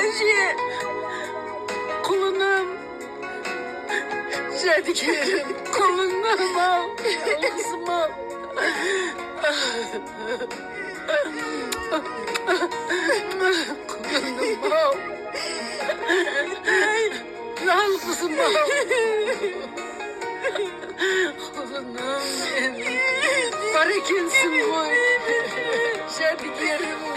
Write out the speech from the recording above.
her şeye. Kulunum. Şadikilerim. Kulunum al. Kızım al. Kulunum al. Al kızım al. Kulunum benim. Barakelsin bu. Şadikilerim.